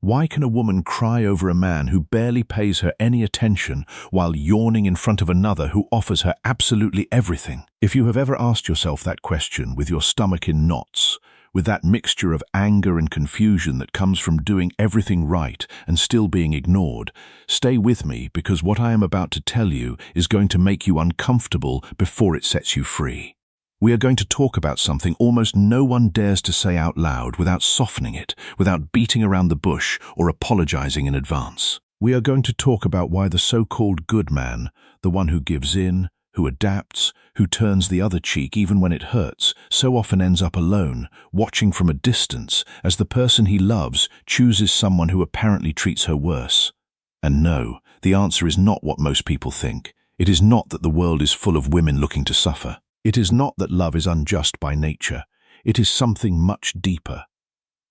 Why can a woman cry over a man who barely pays her any attention while yawning in front of another who offers her absolutely everything? If you have ever asked yourself that question with your stomach in knots, with that mixture of anger and confusion that comes from doing everything right and still being ignored, stay with me, because what I am about to tell you is going to make you uncomfortable before it sets you free. We are going to talk about something almost no one dares to say out loud without softening it, without beating around the bush or apologizing in advance. We are going to talk about why the so-called good man, the one who gives in, who adapts, who turns the other cheek even when it hurts, so often ends up alone, watching from a distance as the person he loves chooses someone who apparently treats her worse. And no, the answer is not what most people think. It is not that the world is full of women looking to suffer. It is not that love is unjust by nature. It is something much deeper.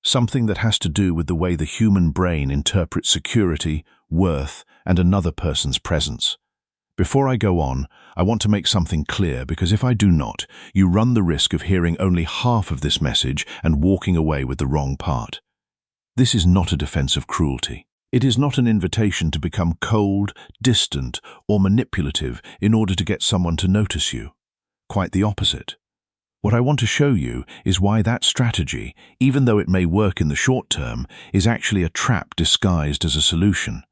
Something that has to do with the way the human brain interprets security, worth, and another person's presence. Before I go on, I want to make something clear, because if I do not, you run the risk of hearing only half of this message and walking away with the wrong part. This is not a defense of cruelty. It is not an invitation to become cold, distant, or manipulative in order to get someone to notice you. Quite the opposite. What I want to show you is why that strategy, even though it may work in the short term, is actually a trap disguised as a solution.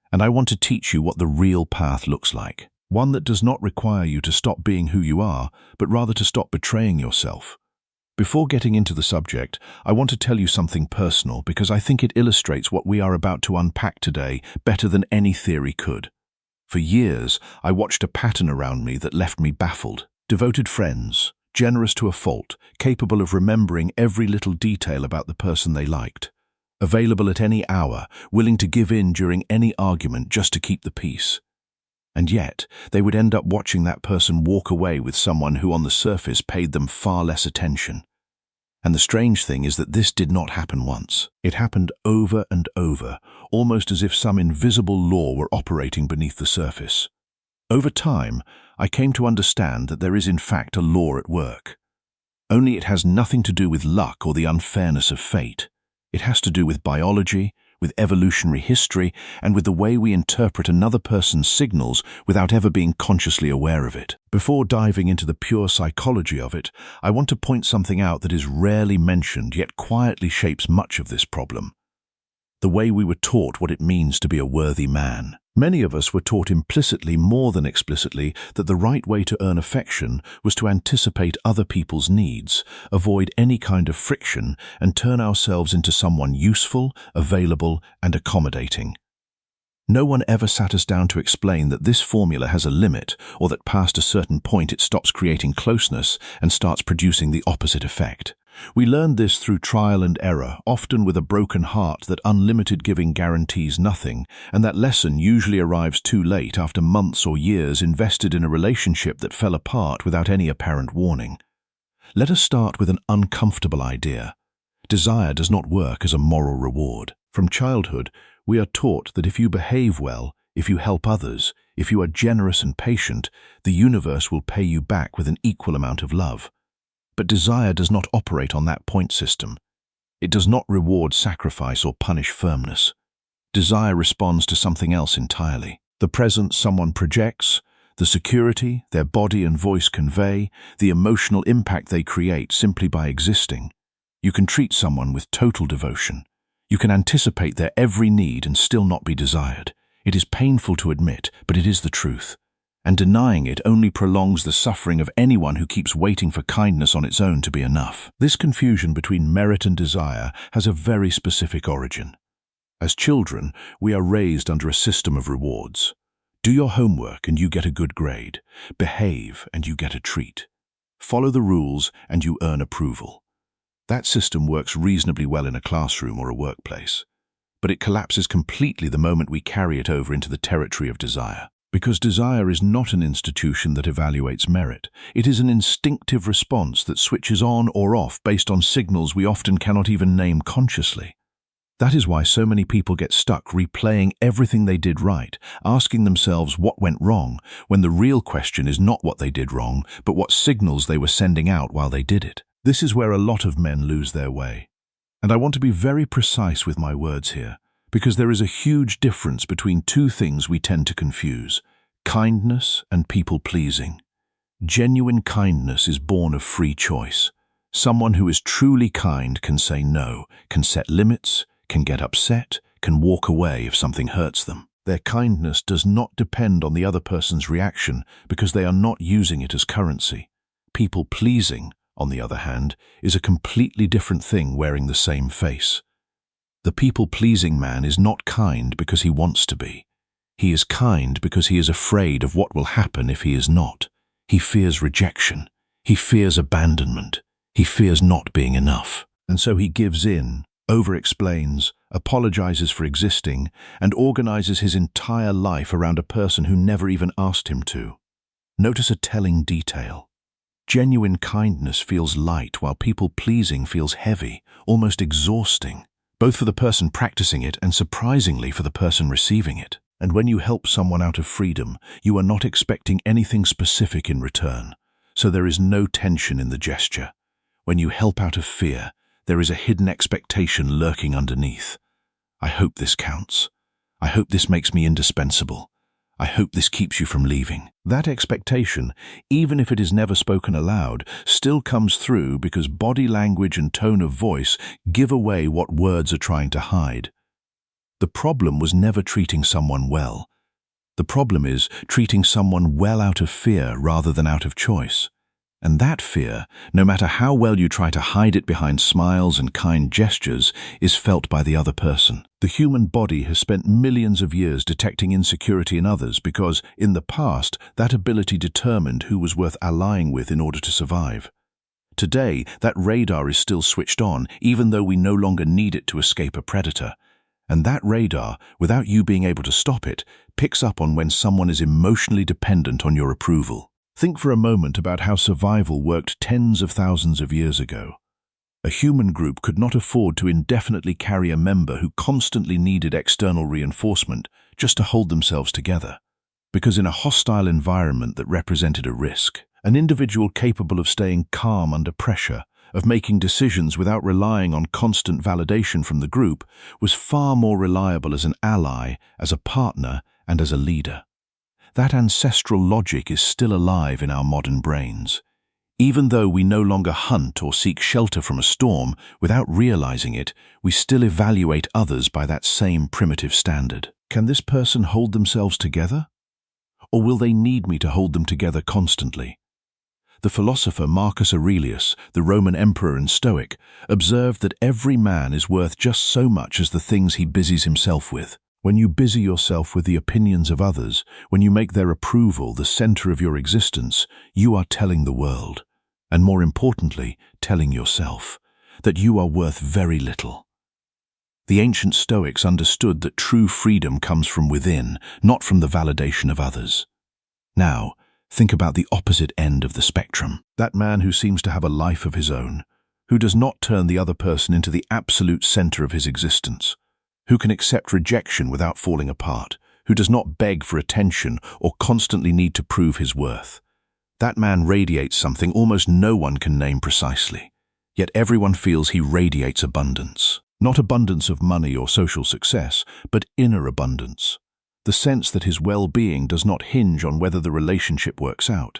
And I want to teach you what the real path looks like. One that does not require you to stop being who you are, but rather to stop betraying yourself. Before getting into the subject, I want to tell you something personal, because I think it illustrates what we are about to unpack today better than any theory could. For years, I watched a pattern around me that left me baffled. Devoted friends, generous to a fault, capable of remembering every little detail about the person they liked. Available at any hour, willing to give in during any argument just to keep the peace. And yet, they would end up watching that person walk away with someone who on the surface paid them far less attention. And the strange thing is that this did not happen once. It happened over and over, almost as if some invisible law were operating beneath the surface. Over time, I came to understand that there is in fact a law at work. Only it has nothing to do with luck or the unfairness of fate. It has to do with biology, with evolutionary history, and with the way we interpret another person's signals without ever being consciously aware of it. Before diving into the pure psychology of it, I want to point something out that is rarely mentioned yet quietly shapes much of this problem. The way we were taught what it means to be a worthy man. Many of us were taught implicitly more than explicitly that the right way to earn affection was to anticipate other people's needs, avoid any kind of friction, and turn ourselves into someone useful, available, and accommodating. No one ever sat us down to explain that this formula has a limit, or that past a certain point it stops creating closeness and starts producing the opposite effect. We learned this through trial and error, often with a broken heart that unlimited giving guarantees nothing, and that lesson usually arrives too late after months or years invested in a relationship that fell apart without any apparent warning. Let us start with an uncomfortable idea. Desire does not work as a moral reward. From childhood, we are taught that if you behave well, if you help others, if you are generous and patient, the universe will pay you back with an equal amount of love. But desire does not operate on that point system. It does not reward sacrifice or punish firmness. Desire responds to something else entirely. The presence someone projects, the security their body and voice convey, the emotional impact they create simply by existing. You can treat someone with total devotion. You can anticipate their every need and still not be desired. It is painful to admit, but it is the truth. And denying it only prolongs the suffering of anyone who keeps waiting for kindness on its own to be enough. This confusion between merit and desire has a very specific origin. As children, we are raised under a system of rewards. Do your homework and you get a good grade. Behave and you get a treat. Follow the rules and you earn approval. That system works reasonably well in a classroom or a workplace. But it collapses completely the moment we carry it over into the territory of desire. Because desire is not an institution that evaluates merit. It is an instinctive response that switches on or off based on signals we often cannot even name consciously. That is why so many people get stuck replaying everything they did right, asking themselves what went wrong, when the real question is not what they did wrong, but what signals they were sending out while they did it. This is where a lot of men lose their way. And I want to be very precise with my words here. Because there is a huge difference between two things we tend to confuse: kindness and people-pleasing. Genuine kindness is born of free choice. Someone who is truly kind can say no, can set limits, can get upset, can walk away if something hurts them. Their kindness does not depend on the other person's reaction because they are not using it as currency. People-pleasing, on the other hand, is a completely different thing wearing the same face. The people-pleasing man is not kind because he wants to be. He is kind because he is afraid of what will happen if he is not. He fears rejection. He fears abandonment. He fears not being enough. And so he gives in, over-explains, apologizes for existing, and organizes his entire life around a person who never even asked him to. Notice a telling detail. Genuine kindness feels light while people-pleasing feels heavy, almost exhausting, both for the person practicing it and surprisingly for the person receiving it. And when you help someone out of freedom, you are not expecting anything specific in return, so there is no tension in the gesture. When you help out of fear, there is a hidden expectation lurking underneath. I hope this counts. I hope this makes me indispensable. I hope this keeps you from leaving. That expectation, even if it is never spoken aloud, still comes through because body language and tone of voice give away what words are trying to hide. The problem was never treating someone well. The problem is treating someone well out of fear rather than out of choice. And that fear, no matter how well you try to hide it behind smiles and kind gestures, is felt by the other person. The human body has spent millions of years detecting insecurity in others because, in the past, that ability determined who was worth allying with in order to survive. Today, that radar is still switched on, even though we no longer need it to escape a predator. And that radar, without you being able to stop it, picks up on when someone is emotionally dependent on your approval. Think for a moment about how survival worked tens of thousands of years ago. A human group could not afford to indefinitely carry a member who constantly needed external reinforcement just to hold themselves together. Because in a hostile environment that represented a risk, an individual capable of staying calm under pressure, of making decisions without relying on constant validation from the group, was far more reliable as an ally, as a partner, and as a leader. That ancestral logic is still alive in our modern brains. Even though we no longer hunt or seek shelter from a storm, without realizing it, we still evaluate others by that same primitive standard. Can this person hold themselves together? Or will they need me to hold them together constantly? The philosopher Marcus Aurelius, the Roman emperor and Stoic, observed that every man is worth just so much as the things he busies himself with. When you busy yourself with the opinions of others, when you make their approval the center of your existence, you are telling the world, and more importantly, telling yourself, that you are worth very little. The ancient Stoics understood that true freedom comes from within, not from the validation of others. Now, think about the opposite end of the spectrum. That man who seems to have a life of his own, who does not turn the other person into the absolute center of his existence, who can accept rejection without falling apart, who does not beg for attention or constantly need to prove his worth. That man radiates something almost no one can name precisely, yet everyone feels he radiates abundance. Not abundance of money or social success, but inner abundance. The sense that his well-being does not hinge on whether the relationship works out.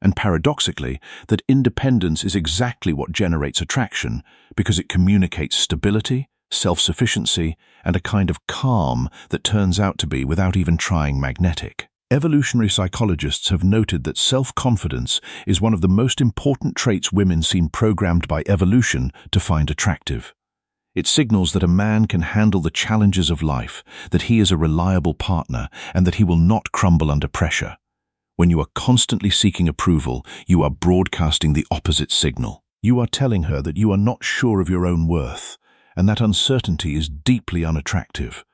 And paradoxically, that independence is exactly what generates attraction because it communicates stability, self-sufficiency, and a kind of calm that turns out to be, without even trying, magnetic. Evolutionary psychologists have noted that self-confidence is one of the most important traits women seem programmed by evolution to find attractive. It signals that a man can handle the challenges of life, that he is a reliable partner, and that he will not crumble under pressure. When you are constantly seeking approval, you are broadcasting the opposite signal. You are telling her that you are not sure of your own worth, and that uncertainty is deeply unattractive.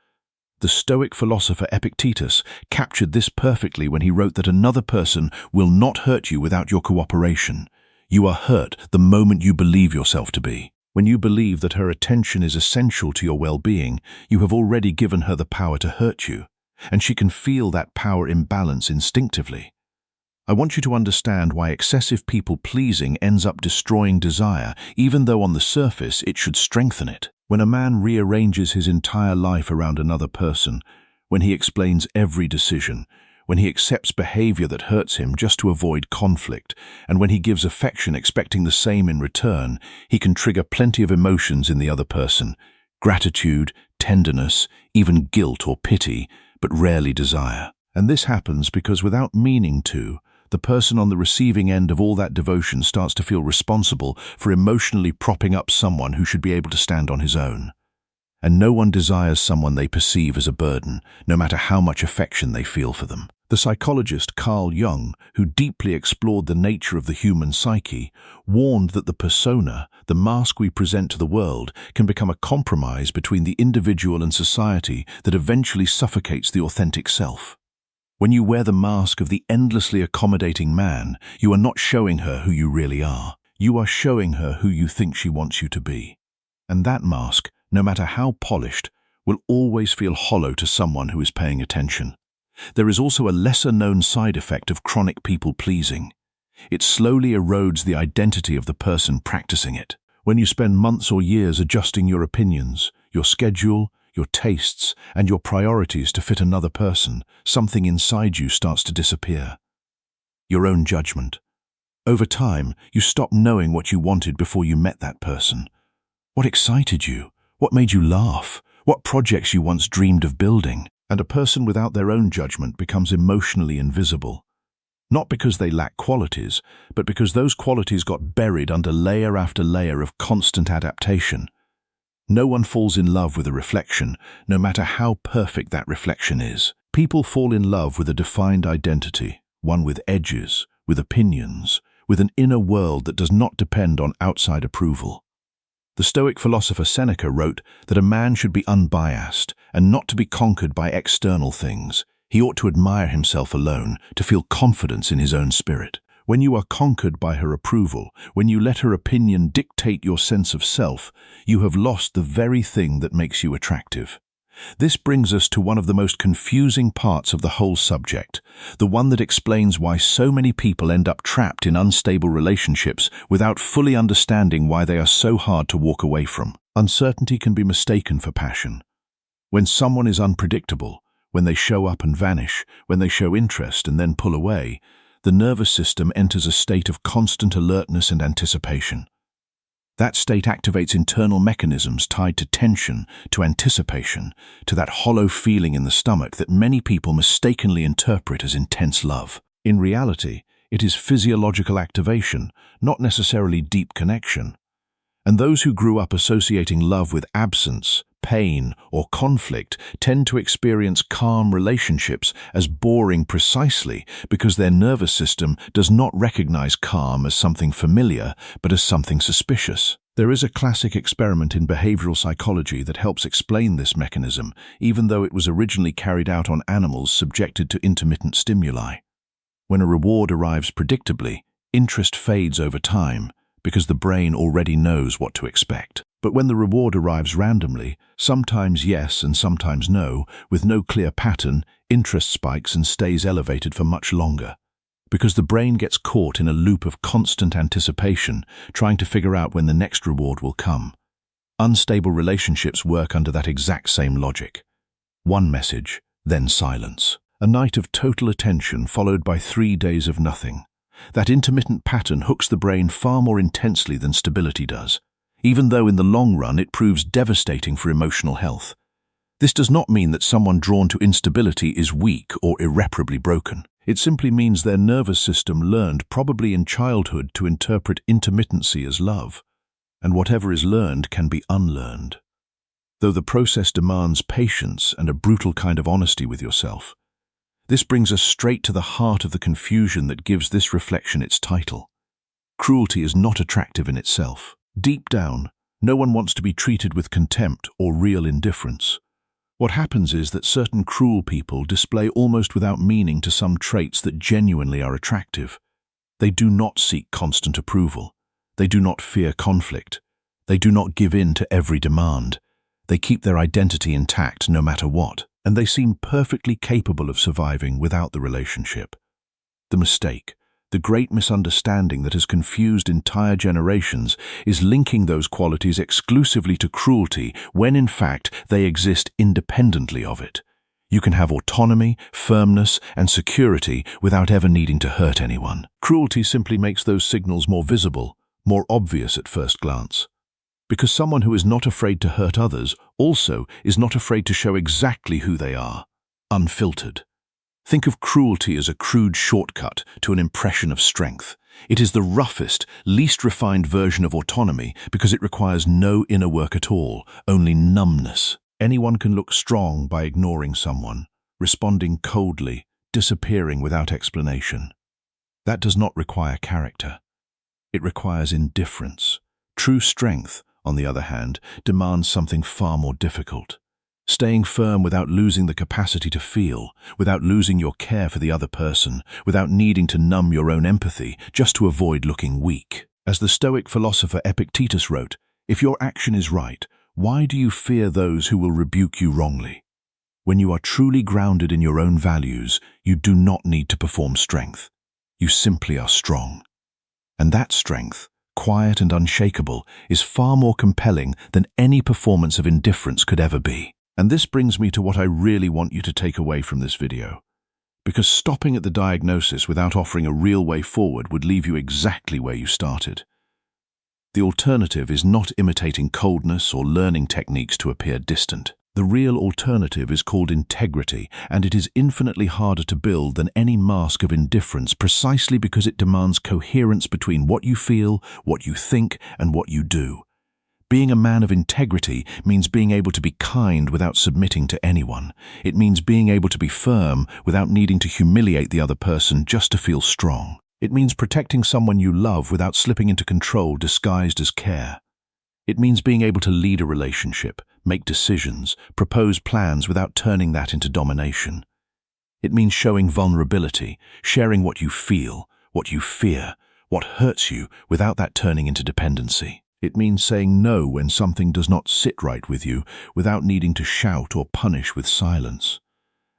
The Stoic philosopher Epictetus captured this perfectly when he wrote that another person will not hurt you without your cooperation. You are hurt the moment you believe yourself to be. When you believe that her attention is essential to your well-being, you have already given her the power to hurt you, and she can feel that power imbalance instinctively. I want you to understand why excessive people-pleasing ends up destroying desire, even though on the surface it should strengthen it. When a man rearranges his entire life around another person, when he explains every decision, when he accepts behavior that hurts him just to avoid conflict, and when he gives affection expecting the same in return, he can trigger plenty of emotions in the other person: gratitude, tenderness, even guilt or pity, but rarely desire. And this happens because without meaning to, the person on the receiving end of all that devotion starts to feel responsible for emotionally propping up someone who should be able to stand on his own. And no one desires someone they perceive as a burden, no matter how much affection they feel for them. The psychologist Carl Jung, who deeply explored the nature of the human psyche, warned that the persona, the mask we present to the world, can become a compromise between the individual and society that eventually suffocates the authentic self. When you wear the mask of the endlessly accommodating man, you are not showing her who you really are. You are showing her who you think she wants you to be. And that mask, no matter how polished, will always feel hollow to someone who is paying attention. There is also a lesser-known side effect of chronic people-pleasing. It slowly erodes the identity of the person practicing it. When you spend months or years adjusting your opinions, your schedule, your tastes, and your priorities to fit another person, something inside you starts to disappear. Your own judgment. Over time, you stop knowing what you wanted before you met that person. What excited you? What made you laugh? What projects you once dreamed of building? And a person without their own judgment becomes emotionally invisible. Not because they lack qualities, but because those qualities got buried under layer after layer of constant adaptation. No one falls in love with a reflection, no matter how perfect that reflection is. People fall in love with a defined identity, one with edges, with opinions, with an inner world that does not depend on outside approval. The Stoic philosopher Seneca wrote that a man should be unbiased and not to be conquered by external things. He ought to admire himself alone, to feel confidence in his own spirit. When you are conquered by her approval, when you let her opinion dictate your sense of self, you have lost the very thing that makes you attractive. This brings us to one of the most confusing parts of the whole subject, the one that explains why so many people end up trapped in unstable relationships without fully understanding why they are so hard to walk away from. Uncertainty can be mistaken for passion. When someone is unpredictable, when they show up and vanish, when they show interest and then pull away, the nervous system enters a state of constant alertness and anticipation. That state activates internal mechanisms tied to tension, to anticipation, to that hollow feeling in the stomach that many people mistakenly interpret as intense love. In reality, it is physiological activation, not necessarily deep connection. And those who grew up associating love with absence, pain, or conflict tend to experience calm relationships as boring precisely because their nervous system does not recognize calm as something familiar, but as something suspicious. There is a classic experiment in behavioral psychology that helps explain this mechanism, even though it was originally carried out on animals subjected to intermittent stimuli. When a reward arrives predictably, interest fades over time, because the brain already knows what to expect. But when the reward arrives randomly, sometimes yes and sometimes no, with no clear pattern, interest spikes and stays elevated for much longer. Because the brain gets caught in a loop of constant anticipation, trying to figure out when the next reward will come. Unstable relationships work under that exact same logic. One message, then silence. A night of total attention followed by 3 days of nothing. That intermittent pattern hooks the brain far more intensely than stability does, even though in the long run it proves devastating for emotional health. This does not mean that someone drawn to instability is weak or irreparably broken. It simply means their nervous system learned, probably in childhood, to interpret intermittency as love, and whatever is learned can be unlearned. Though the process demands patience and a brutal kind of honesty with yourself. This brings us straight to the heart of the confusion that gives this reflection its title. Cruelty is not attractive in itself. Deep down, no one wants to be treated with contempt or real indifference. What happens is that certain cruel people display almost without meaning to some traits that genuinely are attractive. They do not seek constant approval. They do not fear conflict. They do not give in to every demand. They keep their identity intact no matter what, and they seem perfectly capable of surviving without the relationship. The mistake, The great misunderstanding that has confused entire generations is linking those qualities exclusively to cruelty when in fact they exist independently of it. You can have autonomy, firmness, and security without ever needing to hurt anyone. Cruelty simply makes those signals more visible, more obvious at first glance. Because someone who is not afraid to hurt others also is not afraid to show exactly who they are, unfiltered. Think of cruelty as a crude shortcut to an impression of strength. It is the roughest, least refined version of autonomy because it requires no inner work at all, only numbness. Anyone can look strong by ignoring someone, responding coldly, disappearing without explanation. That does not require character. It requires indifference. True strength, on the other hand, demands something far more difficult. Staying firm without losing the capacity to feel, without losing your care for the other person, without needing to numb your own empathy just to avoid looking weak. As the Stoic philosopher Epictetus wrote, "If your action is right, why do you fear those who will rebuke you wrongly?" When you are truly grounded in your own values, you do not need to perform strength. You simply are strong. And that strength, quiet and unshakable, is far more compelling than any performance of indifference could ever be. And this brings me to what I really want you to take away from this video. Because stopping at the diagnosis without offering a real way forward would leave you exactly where you started. The alternative is not imitating coldness or learning techniques to appear distant. The real alternative is called integrity, and it is infinitely harder to build than any mask of indifference precisely because it demands coherence between what you feel, what you think, and what you do. Being a man of integrity means being able to be kind without submitting to anyone. It means being able to be firm without needing to humiliate the other person just to feel strong. It means protecting someone you love without slipping into control disguised as care. It means being able to lead a relationship, make decisions, propose plans without turning that into domination. It means showing vulnerability, sharing what you feel, what you fear, what hurts you without that turning into dependency. It means saying no when something does not sit right with you without needing to shout or punish with silence.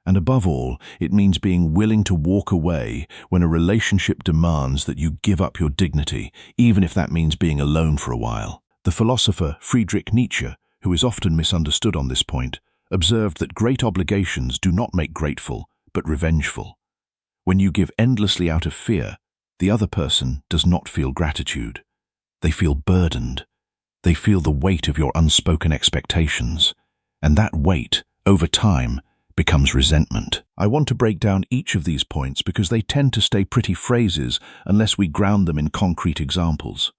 And above all, it means being willing to walk away when a relationship demands that you give up your dignity, even if that means being alone for a while. The philosopher Friedrich Nietzsche, who is often misunderstood on this point, observed that great obligations do not make grateful, but revengeful. When you give endlessly out of fear, the other person does not feel gratitude. They feel burdened. They feel the weight of your unspoken expectations. And that weight, over time, becomes resentment. I want to break down each of these points because they tend to stay pretty phrases unless we ground them in concrete examples.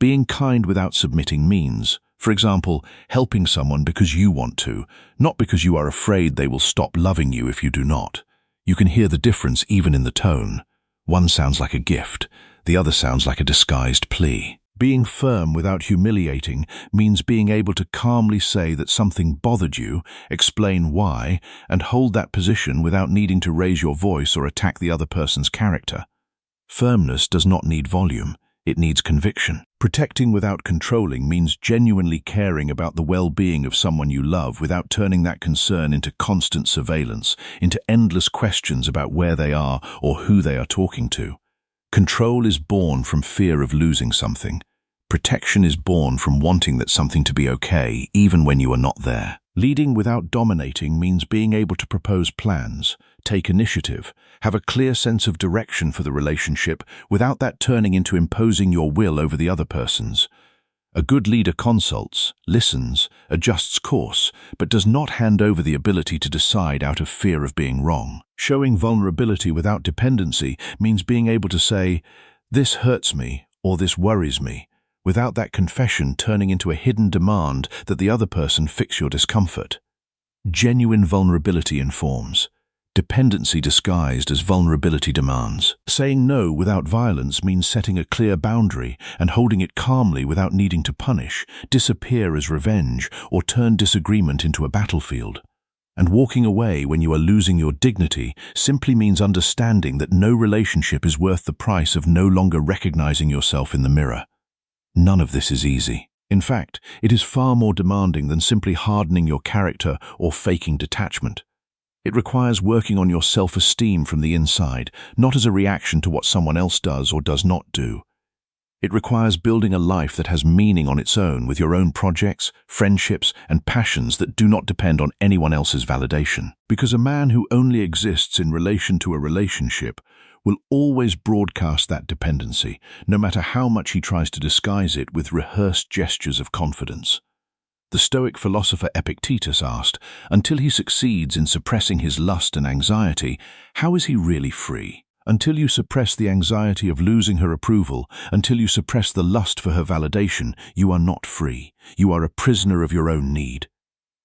Being kind without submitting means, for example, helping someone because you want to, not because you are afraid they will stop loving you if you do not. You can hear the difference even in the tone. One sounds like a gift. The other sounds like a disguised plea. Being firm without humiliating means being able to calmly say that something bothered you, explain why, and hold that position without needing to raise your voice or attack the other person's character. Firmness does not need volume. It needs conviction. Protecting without controlling means genuinely caring about the well-being of someone you love without turning that concern into constant surveillance, into endless questions about where they are or who they are talking to. Control is born from fear of losing something. Protection is born from wanting that something to be okay, even when you are not there. Leading without dominating means being able to propose plans, take initiative, have a clear sense of direction for the relationship without that turning into imposing your will over the other person's. A good leader consults, listens, adjusts course, but does not hand over the ability to decide out of fear of being wrong. Showing vulnerability without dependency means being able to say, "This hurts me," or "This worries me," without that confession turning into a hidden demand that the other person fix your discomfort. Genuine vulnerability informs. Dependency disguised as vulnerability demands. Saying no without violence means setting a clear boundary and holding it calmly without needing to punish, disappear as revenge, or turn disagreement into a battlefield. And walking away when you are losing your dignity simply means understanding that no relationship is worth the price of no longer recognizing yourself in the mirror. None of this is easy. In fact, it is far more demanding than simply hardening your character or faking detachment. It requires working on your self-esteem from the inside, not as a reaction to what someone else does or does not do. It requires building a life that has meaning on its own, with your own projects, friendships, and passions that do not depend on anyone else's validation. Because a man who only exists in relation to a relationship will always broadcast that dependency, no matter how much he tries to disguise it with rehearsed gestures of confidence. The Stoic philosopher Epictetus asked, until he succeeds in suppressing his lust and anxiety, how is he really free? Until you suppress the anxiety of losing her approval, until you suppress the lust for her validation, you are not free. You are a prisoner of your own need.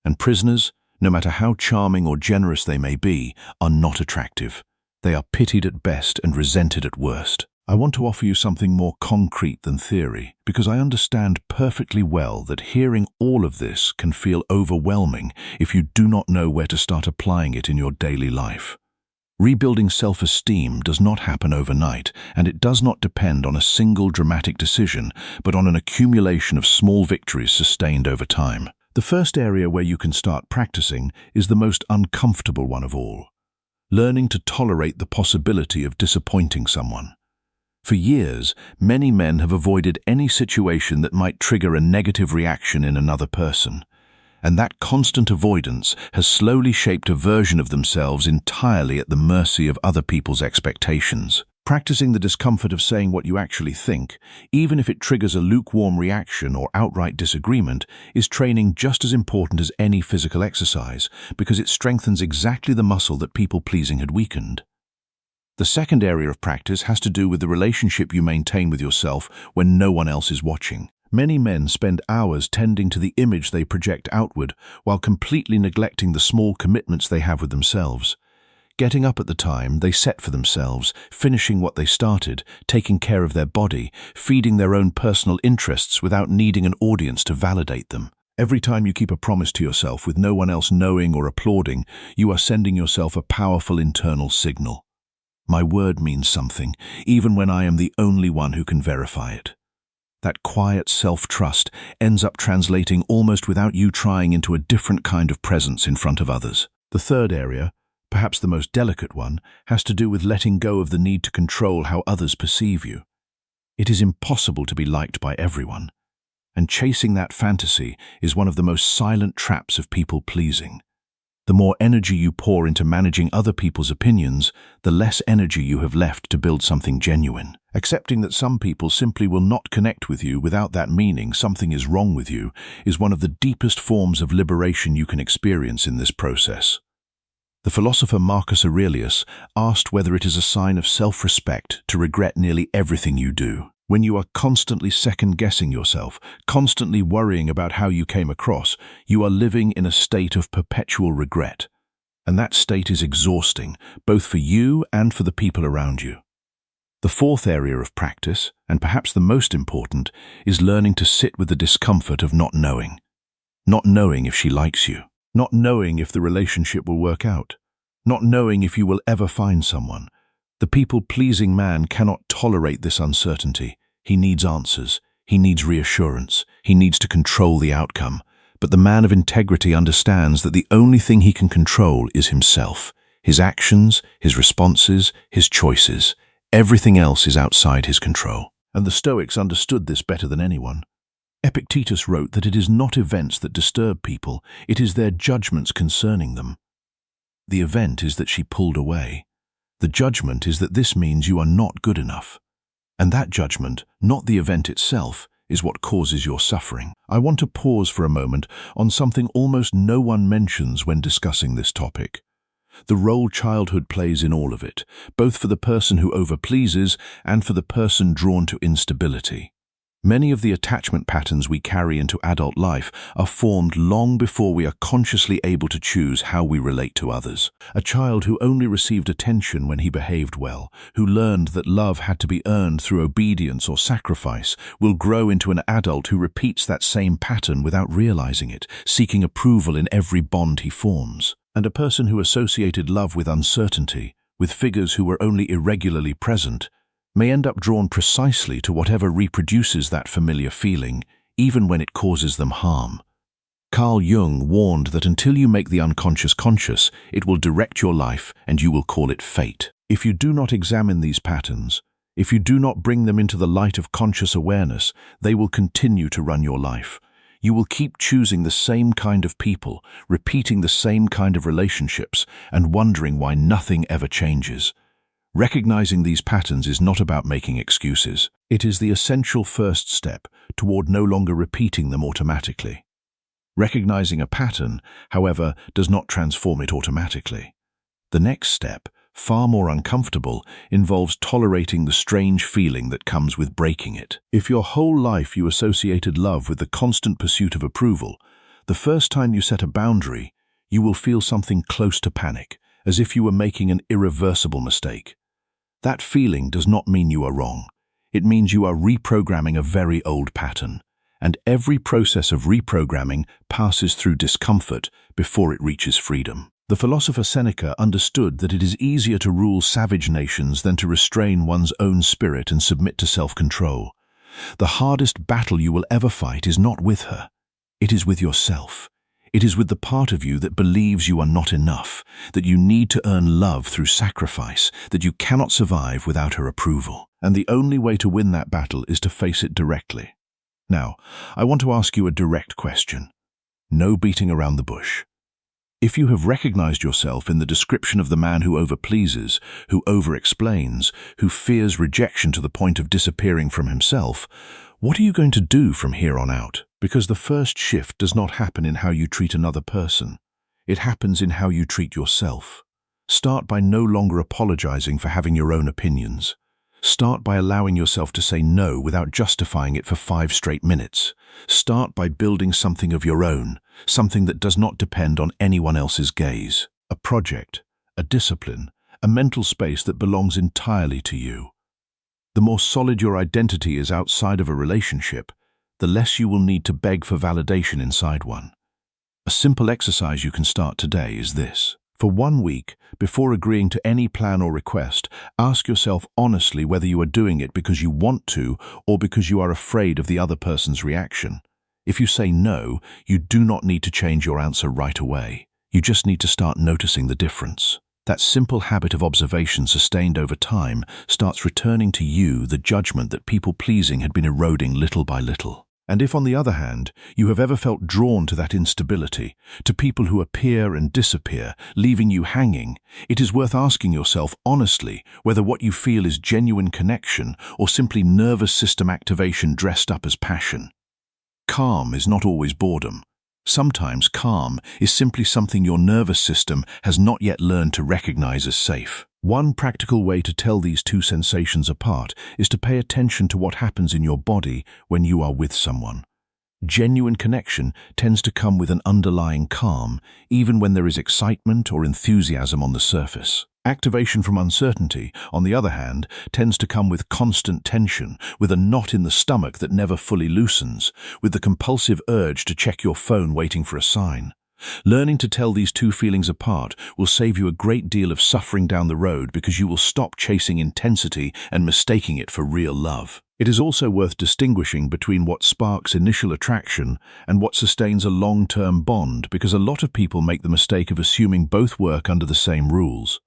And prisoners, no matter how charming or generous they may be, are not attractive. They are pitied at best and resented at worst. I want to offer you something more concrete than theory, because I understand perfectly well that hearing all of this can feel overwhelming if you do not know where to start applying it in your daily life. Rebuilding self-esteem does not happen overnight, and it does not depend on a single dramatic decision, but on an accumulation of small victories sustained over time. The first area where you can start practicing is the most uncomfortable one of all: learning to tolerate the possibility of disappointing someone. For years, many men have avoided any situation that might trigger a negative reaction in another person. And that constant avoidance has slowly shaped a version of themselves entirely at the mercy of other people's expectations. Practicing the discomfort of saying what you actually think, even if it triggers a lukewarm reaction or outright disagreement, is training just as important as any physical exercise, because it strengthens exactly the muscle that people-pleasing had weakened. The second area of practice has to do with the relationship you maintain with yourself when no one else is watching. Many men spend hours tending to the image they project outward, while completely neglecting the small commitments they have with themselves. Getting up at the time they set for themselves, finishing what they started, taking care of their body, feeding their own personal interests without needing an audience to validate them. Every time you keep a promise to yourself with no one else knowing or applauding, you are sending yourself a powerful internal signal. My word means something, even when I am the only one who can verify it. That quiet self-trust ends up translating almost without you trying into a different kind of presence in front of others. The third area, perhaps the most delicate one, has to do with letting go of the need to control how others perceive you. It is impossible to be liked by everyone, and chasing that fantasy is one of the most silent traps of people-pleasing. The more energy you pour into managing other people's opinions, the less energy you have left to build something genuine. Accepting that some people simply will not connect with you without that meaning something is wrong with you is one of the deepest forms of liberation you can experience in this process. The philosopher Marcus Aurelius asked whether it is a sign of self-respect to regret nearly everything you do. When you are constantly second-guessing yourself, constantly worrying about how you came across, you are living in a state of perpetual regret. And that state is exhausting, both for you and for the people around you. The fourth area of practice, and perhaps the most important, is learning to sit with the discomfort of not knowing. Not knowing if she likes you. Not knowing if the relationship will work out. Not knowing if you will ever find someone. The people-pleasing man cannot tolerate this uncertainty. He needs answers. He needs reassurance. He needs to control the outcome. But the man of integrity understands that the only thing he can control is himself, his actions, his responses, his choices. Everything else is outside his control. And the Stoics understood this better than anyone. Epictetus wrote that it is not events that disturb people, it is their judgments concerning them. The event is that she pulled away. The judgment is that this means you are not good enough. And that judgment, not the event itself, is what causes your suffering. I want to pause for a moment on something almost no one mentions when discussing this topic. The role childhood plays in all of it, both for the person who overpleases and for the person drawn to instability. Many of the attachment patterns we carry into adult life are formed long before we are consciously able to choose how we relate to others. A child who only received attention when he behaved well, who learned that love had to be earned through obedience or sacrifice, will grow into an adult who repeats that same pattern without realizing it, seeking approval in every bond he forms. And a person who associated love with uncertainty, with figures who were only irregularly present, may end up drawn precisely to whatever reproduces that familiar feeling, even when it causes them harm. Carl Jung warned that until you make the unconscious conscious, it will direct your life and you will call it fate. If you do not examine these patterns, if you do not bring them into the light of conscious awareness, they will continue to run your life. You will keep choosing the same kind of people, repeating the same kind of relationships, and wondering why nothing ever changes. Recognizing these patterns is not about making excuses. It is the essential first step toward no longer repeating them automatically. Recognizing a pattern, however, does not transform it automatically. The next step, far more uncomfortable, involves tolerating the strange feeling that comes with breaking it. If your whole life you associated love with the constant pursuit of approval, the first time you set a boundary, you will feel something close to panic, as if you were making an irreversible mistake. That feeling does not mean you are wrong. It means you are reprogramming a very old pattern, and every process of reprogramming passes through discomfort before it reaches freedom. The philosopher Seneca understood that it is easier to rule savage nations than to restrain one's own spirit and submit to self-control. The hardest battle you will ever fight is not with her. It is with yourself. It is with the part of you that believes you are not enough, that you need to earn love through sacrifice, that you cannot survive without her approval. And the only way to win that battle is to face it directly. Now, I want to ask you a direct question. No beating around the bush. If you have recognized yourself in the description of the man who overpleases, who over-explains, who fears rejection to the point of disappearing from himself, what are you going to do from here on out? Because the first shift does not happen in how you treat another person. It happens in how you treat yourself. Start by no longer apologizing for having your own opinions. Start by allowing yourself to say no without justifying it for 5 straight minutes. Start by building something of your own, something that does not depend on anyone else's gaze. A project, a discipline, a mental space that belongs entirely to you. The more solid your identity is outside of a relationship, the less you will need to beg for validation inside one. A simple exercise you can start today is this. For 1 week, before agreeing to any plan or request, ask yourself honestly whether you are doing it because you want to or because you are afraid of the other person's reaction. If you say no, you do not need to change your answer right away. You just need to start noticing the difference. That simple habit of observation sustained over time starts returning to you the judgment that people-pleasing had been eroding little by little. And if, on the other hand, you have ever felt drawn to that instability, to people who appear and disappear, leaving you hanging, it is worth asking yourself honestly whether what you feel is genuine connection or simply nervous system activation dressed up as passion. Calm is not always boredom. Sometimes calm is simply something your nervous system has not yet learned to recognize as safe. One practical way to tell these two sensations apart is to pay attention to what happens in your body when you are with someone. Genuine connection tends to come with an underlying calm, even when there is excitement or enthusiasm on the surface. Activation from uncertainty, on the other hand, tends to come with constant tension, with a knot in the stomach that never fully loosens, with the compulsive urge to check your phone waiting for a sign. Learning to tell these two feelings apart will save you a great deal of suffering down the road because you will stop chasing intensity and mistaking it for real love. It is also worth distinguishing between what sparks initial attraction and what sustains a long-term bond, because a lot of people make the mistake of assuming both work under the same rules.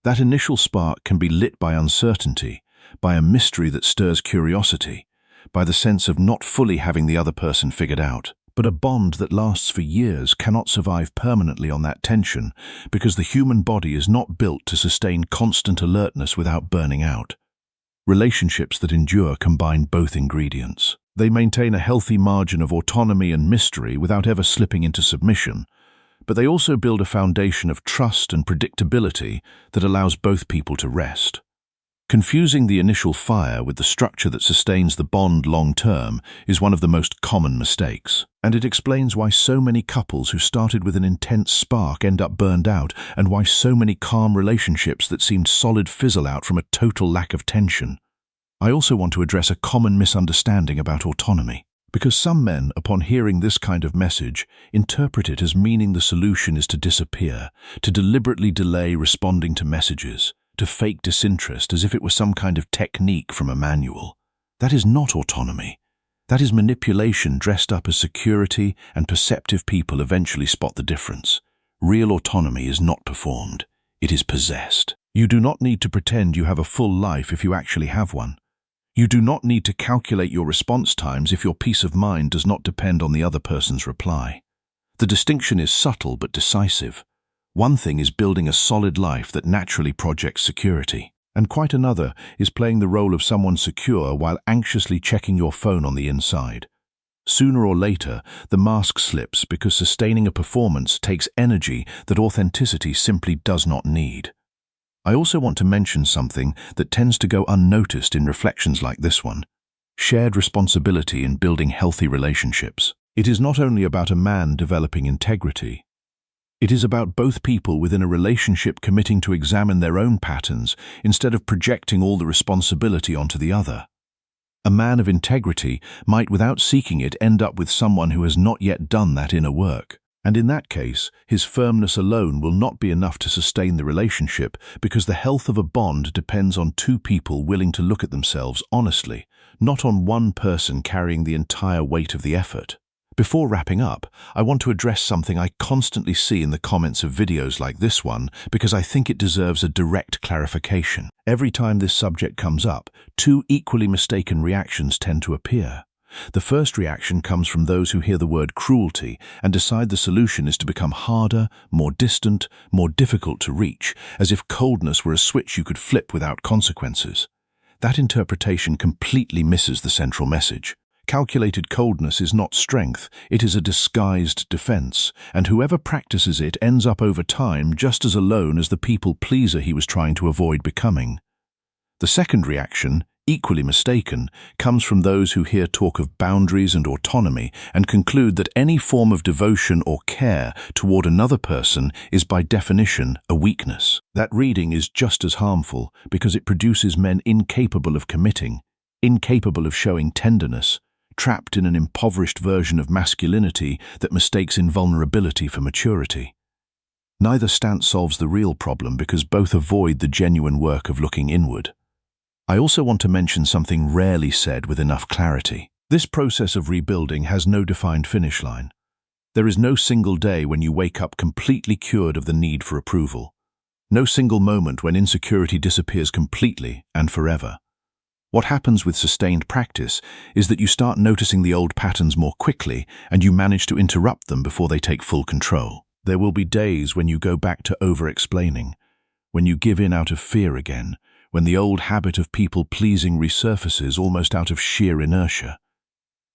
That initial spark can be lit by uncertainty, by a mystery that stirs curiosity, by the sense of not fully having the other person figured out. But a bond that lasts for years cannot survive permanently on that tension because the human body is not built to sustain constant alertness without burning out. Relationships that endure combine both ingredients. They maintain a healthy margin of autonomy and mystery without ever slipping into submission, but they also build a foundation of trust and predictability that allows both people to rest. Confusing the initial fire with the structure that sustains the bond long-term is one of the most common mistakes, and it explains why so many couples who started with an intense spark end up burned out, and why so many calm relationships that seemed solid fizzle out from a total lack of tension. I also want to address a common misunderstanding about autonomy, because some men, upon hearing this kind of message, interpret it as meaning the solution is to disappear, to deliberately delay responding to messages, to fake disinterest as if it were some kind of technique from a manual. That is not autonomy. That is manipulation dressed up as security, and perceptive people eventually spot the difference. Real autonomy is not performed. It is possessed. You do not need to pretend you have a full life if you actually have one. You do not need to calculate your response times if your peace of mind does not depend on the other person's reply. The distinction is subtle but decisive. One thing is building a solid life that naturally projects security, and quite another is playing the role of someone secure while anxiously checking your phone on the inside. Sooner or later, the mask slips because sustaining a performance takes energy that authenticity simply does not need. I also want to mention something that tends to go unnoticed in reflections like this one: shared responsibility in building healthy relationships. It is not only about a man developing integrity. It is about both people within a relationship committing to examine their own patterns instead of projecting all the responsibility onto the other. A man of integrity might, without seeking it, end up with someone who has not yet done that inner work. And in that case, his firmness alone will not be enough to sustain the relationship, because the health of a bond depends on two people willing to look at themselves honestly, not on one person carrying the entire weight of the effort. Before wrapping up, I want to address something I constantly see in the comments of videos like this one, because I think it deserves a direct clarification. Every time this subject comes up, two equally mistaken reactions tend to appear. The first reaction comes from those who hear the word cruelty and decide the solution is to become harder, more distant, more difficult to reach, as if coldness were a switch you could flip without consequences. That interpretation completely misses the central message. Calculated coldness is not strength, it is a disguised defense, and whoever practices it ends up over time just as alone as the people-pleaser he was trying to avoid becoming. The second reaction, equally mistaken, comes from those who hear talk of boundaries and autonomy and conclude that any form of devotion or care toward another person is by definition a weakness. That reading is just as harmful because it produces men incapable of committing, incapable of showing tenderness, trapped in an impoverished version of masculinity that mistakes invulnerability for maturity. Neither stance solves the real problem because both avoid the genuine work of looking inward. I also want to mention something rarely said with enough clarity. This process of rebuilding has no defined finish line. There is no single day when you wake up completely cured of the need for approval. No single moment when insecurity disappears completely and forever. What happens with sustained practice is that you start noticing the old patterns more quickly and you manage to interrupt them before they take full control. There will be days when you go back to over-explaining, when you give in out of fear again, when the old habit of people-pleasing resurfaces almost out of sheer inertia.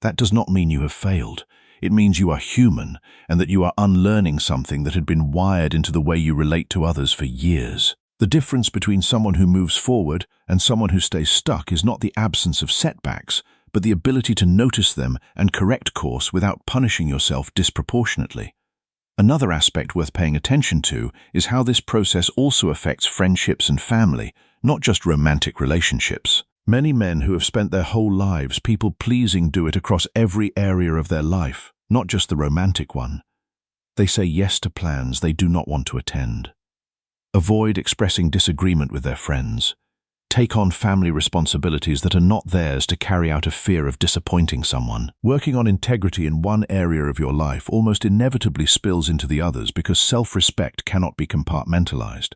That does not mean you have failed. It means you are human and that you are unlearning something that had been wired into the way you relate to others for years. The difference between someone who moves forward and someone who stays stuck is not the absence of setbacks, but the ability to notice them and correct course without punishing yourself disproportionately. Another aspect worth paying attention to is how this process also affects friendships and family, not just romantic relationships. Many men who have spent their whole lives people-pleasing do it across every area of their life, not just the romantic one. They say yes to plans they do not want to attend. Avoid expressing disagreement with their friends. Take on family responsibilities that are not theirs to carry out of fear of disappointing someone. Working on integrity in one area of your life almost inevitably spills into the others because self-respect cannot be compartmentalized.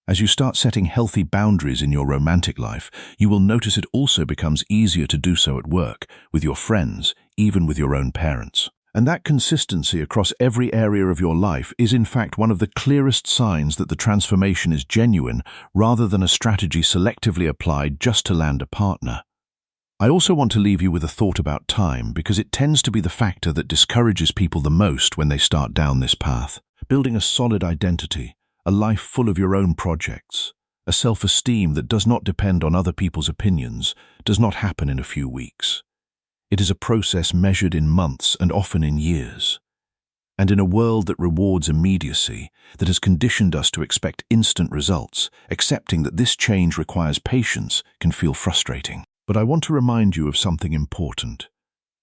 As you start setting healthy boundaries in your romantic life, you will notice it also becomes easier to do so at work, with your friends, even with your own parents. And that consistency across every area of your life is in fact one of the clearest signs that the transformation is genuine rather than a strategy selectively applied just to land a partner. I also want to leave you with a thought about time because it tends to be the factor that discourages people the most when they start down this path. Building a solid identity, a life full of your own projects, a self-esteem that does not depend on other people's opinions, does not happen in a few weeks. It is a process measured in months and often in years. And in a world that rewards immediacy, that has conditioned us to expect instant results, accepting that this change requires patience can feel frustrating. But I want to remind you of something important.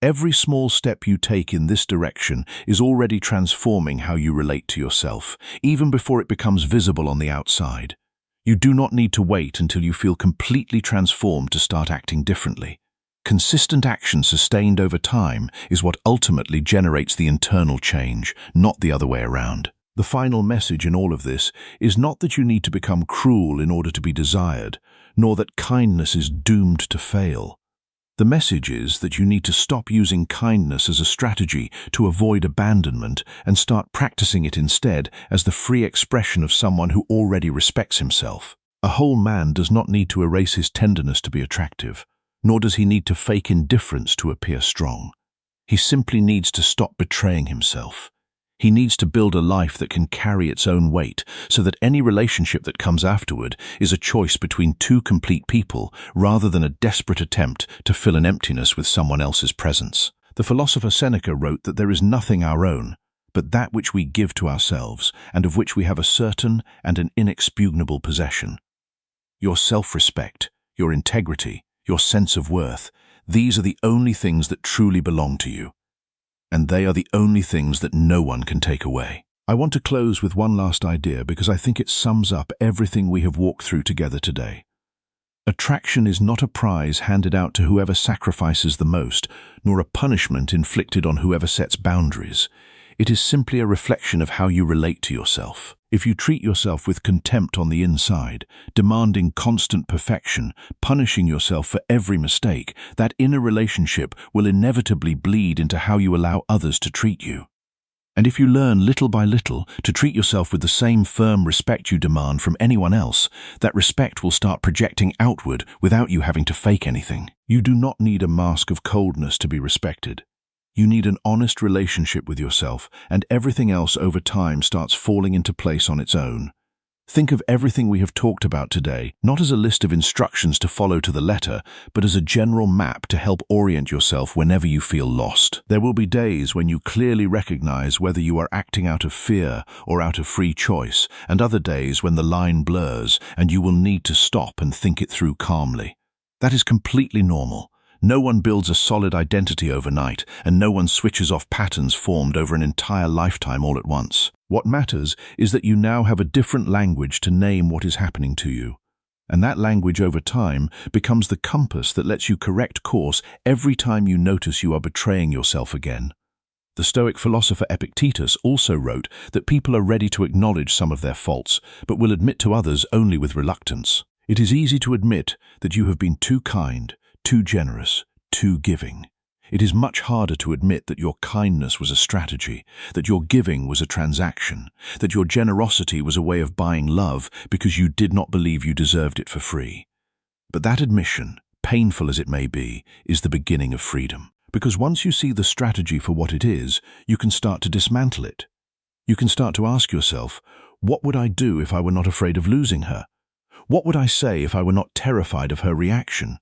Every small step you take in this direction is already transforming how you relate to yourself, even before it becomes visible on the outside. You do not need to wait until you feel completely transformed to start acting differently. Consistent action sustained over time is what ultimately generates the internal change, not the other way around. The final message in all of this is not that you need to become cruel in order to be desired, nor that kindness is doomed to fail. The message is that you need to stop using kindness as a strategy to avoid abandonment and start practicing it instead as the free expression of someone who already respects himself. A whole man does not need to erase his tenderness to be attractive, nor does he need to fake indifference to appear strong. He simply needs to stop betraying himself. He needs to build a life that can carry its own weight, so that any relationship that comes afterward is a choice between two complete people rather than a desperate attempt to fill an emptiness with someone else's presence. The philosopher Seneca wrote that there is nothing our own, but that which we give to ourselves and of which we have a certain and an inexpugnable possession. Your self-respect, your integrity, your sense of worth, these are the only things that truly belong to you. And they are the only things that no one can take away. I want to close with one last idea because I think it sums up everything we have walked through together today. Attraction is not a prize handed out to whoever sacrifices the most, nor a punishment inflicted on whoever sets boundaries. It is simply a reflection of how you relate to yourself. If you treat yourself with contempt on the inside, demanding constant perfection, punishing yourself for every mistake, that inner relationship will inevitably bleed into how you allow others to treat you. And if you learn little by little to treat yourself with the same firm respect you demand from anyone else, that respect will start projecting outward without you having to fake anything. You do not need a mask of coldness to be respected. You need an honest relationship with yourself, and everything else over time starts falling into place on its own. Think of everything we have talked about today, not as a list of instructions to follow to the letter, but as a general map to help orient yourself whenever you feel lost. There will be days when you clearly recognize whether you are acting out of fear or out of free choice, and other days when the line blurs and you will need to stop and think it through calmly. That is completely normal. No one builds a solid identity overnight, and no one switches off patterns formed over an entire lifetime all at once. What matters is that you now have a different language to name what is happening to you. And that language over time becomes the compass that lets you correct course every time you notice you are betraying yourself again. The Stoic philosopher Epictetus also wrote that people are ready to acknowledge some of their faults, but will admit to others only with reluctance. It is easy to admit that you have been too kind, too generous, too giving. It is much harder to admit that your kindness was a strategy, that your giving was a transaction, that your generosity was a way of buying love because you did not believe you deserved it for free. But that admission, painful as it may be, is the beginning of freedom. Because once you see the strategy for what it is, you can start to dismantle it. You can start to ask yourself, what would I do if I were not afraid of losing her? What would I say if I were not terrified of her reaction?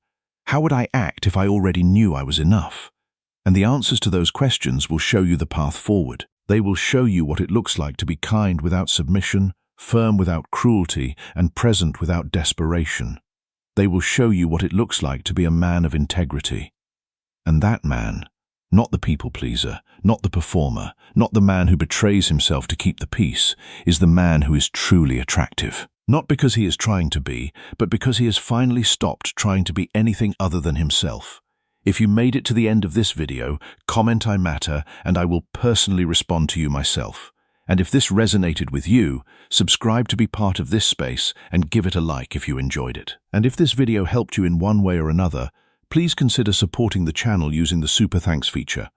How would I act if I already knew I was enough? And the answers to those questions will show you the path forward. They will show you what it looks like to be kind without submission, firm without cruelty, and present without desperation. They will show you what it looks like to be a man of integrity. And that man, not the people-pleaser, not the performer, not the man who betrays himself to keep the peace, is the man who is truly attractive. Not because he is trying to be, but because he has finally stopped trying to be anything other than himself. If you made it to the end of this video, comment "I matter" and I will personally respond to you myself. And if this resonated with you, subscribe to be part of this space and give it a like if you enjoyed it. And if this video helped you in one way or another, please consider supporting the channel using the Super Thanks feature.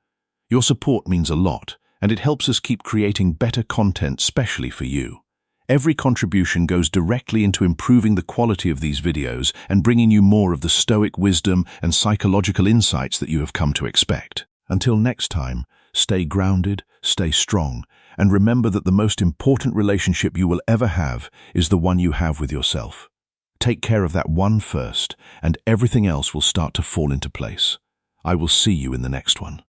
Your support means a lot, and it helps us keep creating better content specially for you. Every contribution goes directly into improving the quality of these videos and bringing you more of the Stoic wisdom and psychological insights that you have come to expect. Until next time, stay grounded, stay strong, and remember that the most important relationship you will ever have is the one you have with yourself. Take care of that one first, and everything else will start to fall into place. I will see you in the next one.